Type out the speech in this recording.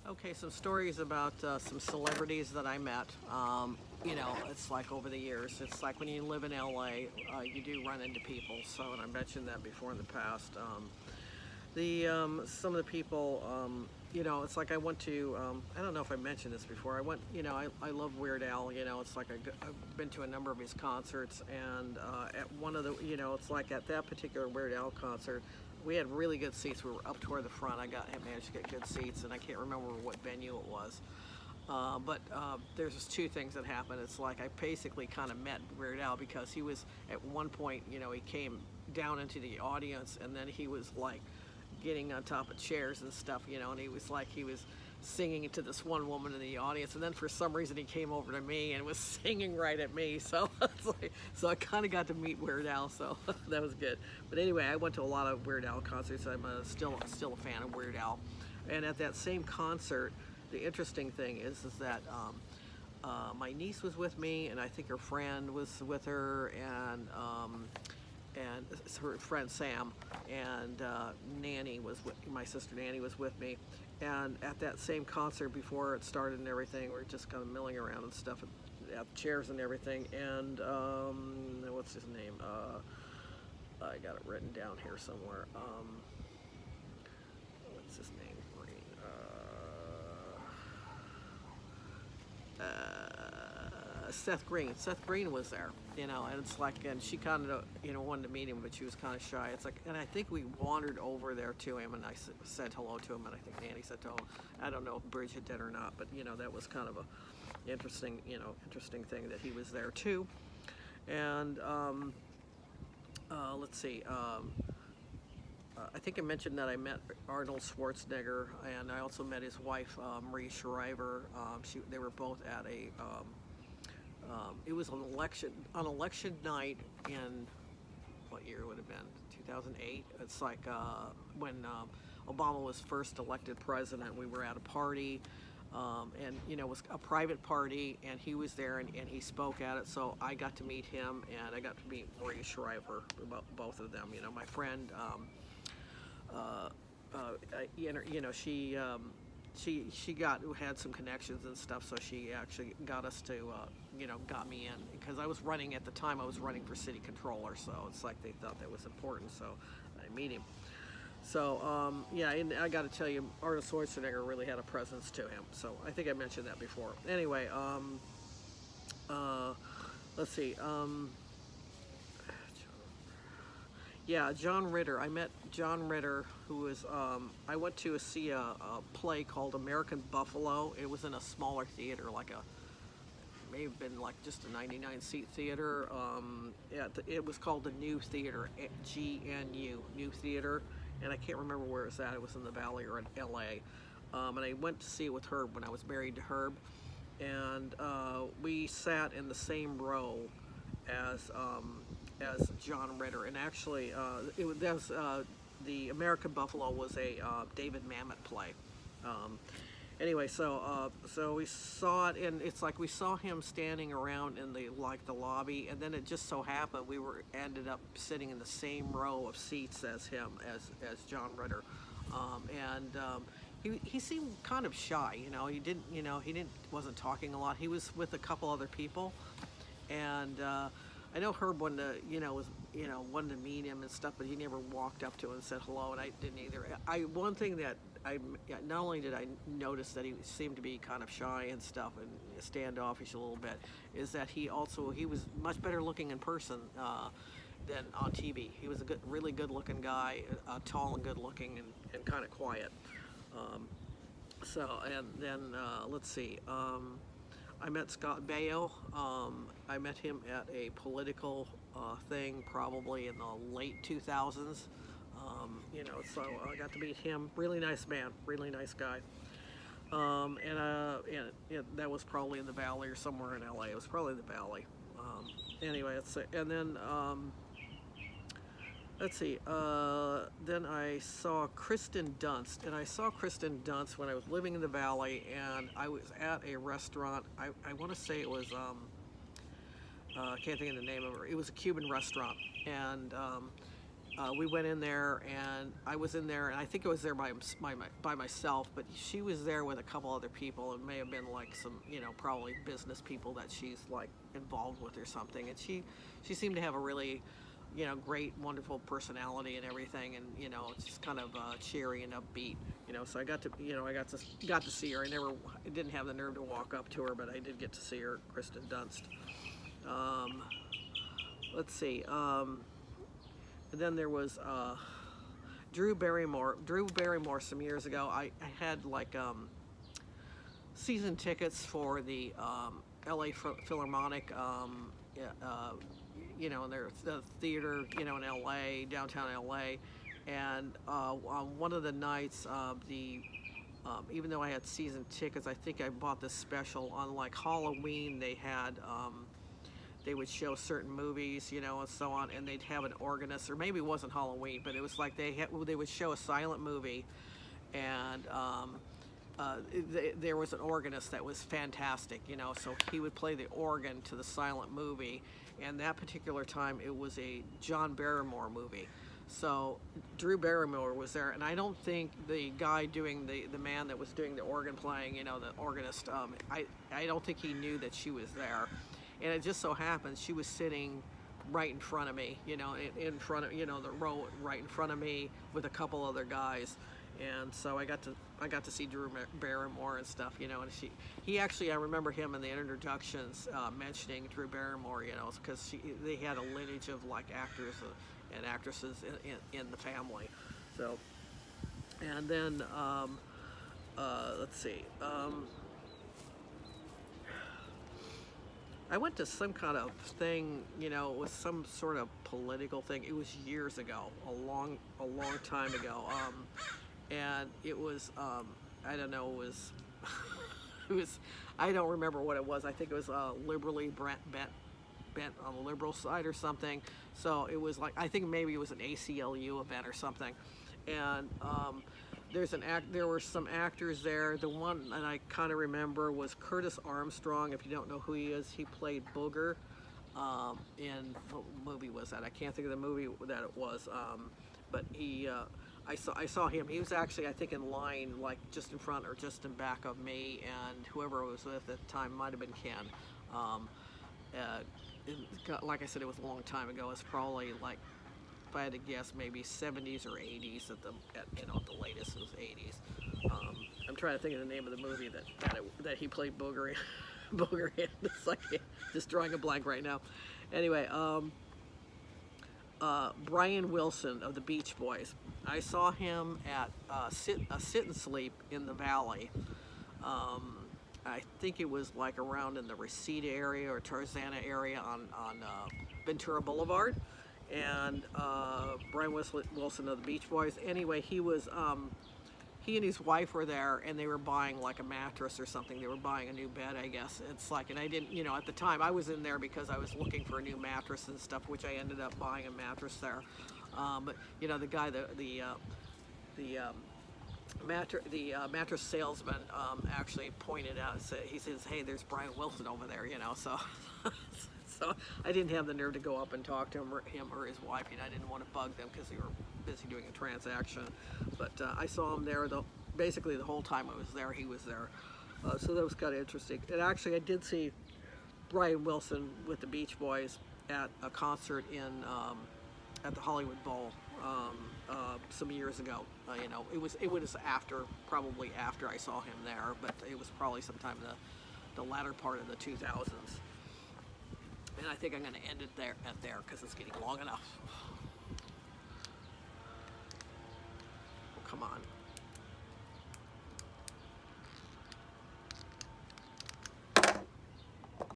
Okay, some stories about some celebrities that I met. It's like over the years. It's like when you live in LA, you do run into people. So, and I mentioned that before in the past. The Some of the people, it's like I went to. I don't know if I mentioned this before. I went. I love Weird Al. It's like I've been to a number of his concerts, and at one of the, it's like at that particular Weird Al concert, we had really good seats. We were up toward the front. I managed to get good seats, and I can't remember what venue it was. But there's just two things that happened. It's like I basically kind of met Weird Al because he was at one point, he came down into the audience, and then he was like getting on top of chairs and stuff, and he was singing to this one woman in the audience, and then for some reason he came over to me and was singing right at me. So so I kind of got to meet Weird Al, so that was good. But anyway, I went to a lot of Weird Al concerts. I'm still a fan of Weird Al, and at that same concert, the interesting thing is that my niece was with me, and I think her friend was with her, and her friend Sam, and Nanny my sister Nanny was with me. And at that same concert, before it started and everything, we are just kind of milling around and stuff at chairs and everything. And what's his name? I got it written down here somewhere. What's his name? Seth Green. Seth Green was there, and it's like, and she kind of, wanted to meet him, but she was kind of shy. It's like, and I think we wandered over there to him, and I said hello to him, and I think Nanny said hello. I don't know if Bridget did or not, but that was kind of a interesting thing that he was there too. And let's see. I think I mentioned that I met Arnold Schwarzenegger, and I also met his wife, Marie Shriver. They were both at a. It was on election night in what year would have been 2008. It's like when Obama was first elected president. We were at a party, and it was a private party, and he was there, and he spoke at it. So I got to meet him, and I got to meet Marie Shriver, both of them. My friend. She had some connections and stuff, so she actually got us to, got me in, because I was running at the time. I was running for city controller, so it's like they thought that was important. So I meet him. So yeah, and I got to tell you, Arnold Schwarzenegger really had a presence to him. So I think I mentioned that before. Anyway, let's see. Yeah, John Ritter. I met John Ritter, who was, I went to see a play called American Buffalo. It was in a smaller theater, like may have been like just a 99-seat theater. It was called the New Theater, GNU, New Theater, and I can't remember where it was at. It was in the Valley or in LA. And I went to see it with Herb when I was married to Herb, and we sat in the same row as John Ritter, and actually, the American Buffalo was a David Mamet play. Anyway, so we saw it, and it's like we saw him standing around in the lobby, and then it just so happened we ended up sitting in the same row of seats as him, as John Ritter, and he seemed kind of shy. He wasn't talking a lot. He was with a couple other people, and. I know Herb wanted to meet him and stuff, but he never walked up to him and said hello, and I didn't either. One thing that not only did I notice that he seemed to be kind of shy and stuff and standoffish a little bit, is that he was much better looking in person than on TV. He was a really good looking guy, tall and good looking, and kind of quiet. And then let's see. I met Scott Baio. I met him at a political thing, probably in the late 2000s. So I got to meet him. Really nice man, really nice guy. And that was probably in the Valley or somewhere in LA. It was probably in the Valley. Anyway, let's see. And then let's see. Then I saw Kristen Dunst, and I saw Kristen Dunst when I was living in the Valley, and I was at a restaurant. I want to say it was I can't think of the name of it. It was a Cuban restaurant, and we went in there, and I was in there, and I think I was there by myself, but she was there with a couple other people. It may have been like some, probably business people that she's like involved with or something. And she seemed to have a really, great, wonderful personality and everything, and just kind of cheery and upbeat. So I got to see her. I didn't have the nerve to walk up to her, but I did get to see her, Kristen Dunst. Let's see. And then there was Drew Barrymore. Drew Barrymore, some years ago, I had like season tickets for the LA Philharmonic, and there's the theater, in LA, downtown LA. And on one of the nights, even though I had season tickets, I think I bought this special on like Halloween. They would show certain movies, and so on, and they'd have an organist, or maybe it wasn't Halloween, but it was like they would show a silent movie, and there was an organist that was fantastic, so he would play the organ to the silent movie, and that particular time it was a John Barrymore movie. So Drew Barrymore was there, and I don't think the guy doing the man that was doing the organ playing, the organist, I don't think he knew that she was there. And it just so happened she was sitting right in front of me, in front of, the row right in front of me with a couple other guys. And so I got to see Drew Barrymore and stuff, and he actually, I remember him in the introductions mentioning Drew Barrymore, because they had a lineage of like actors and actresses in the family. So, and then let's see. I went to some kind of thing, it was some sort of political thing. It was years ago, a long time ago, and it was, I don't know, it was, I don't remember what it was. I think it was liberally bent on the liberal side or something. So it was like, I think maybe it was an ACLU event or something, and there were some actors there. The one that I kind of remember was Curtis Armstrong. If you don't know who he is, he played Booger in, what movie was that? I can't think of the movie that it was, but I saw him. He was actually, I think, in line, like just in front or just in back of me, and whoever I was with at the time might have been Ken. Like I said, it was a long time ago. It's probably like, if I had to guess, maybe 70s or 80s at the latest. It was 80s. I'm trying to think of the name of the movie that he played Booger in. Booger in. It's like just drawing a blank right now. Anyway, Brian Wilson of the Beach Boys. I saw him at Sit and Sleep in the Valley. I think it was like around in the Reseda area or Tarzana area on Ventura Boulevard. And Brian Wilson of the Beach Boys. Anyway, he and his wife were there, and they were buying like a mattress or something. They were buying a new bed, I guess. It's like, and I didn't, at the time, I was in there because I was looking for a new mattress and stuff, which I ended up buying a mattress there. But the guy, the mattress salesman actually pointed out. He says, "Hey, there's Brian Wilson over there," So. So I didn't have the nerve to go up and talk to him or his wife. I didn't want to bug them because they were busy doing a transaction. But I saw him there. Basically, the whole time I was there, he was there. So that was kind of interesting. And actually, I did see Brian Wilson with the Beach Boys at a concert at the Hollywood Bowl some years ago. It was probably after I saw him there, but it was probably sometime in the latter part of the 2000s. And I think I'm going to end it there because it's getting long enough. Oh, come on.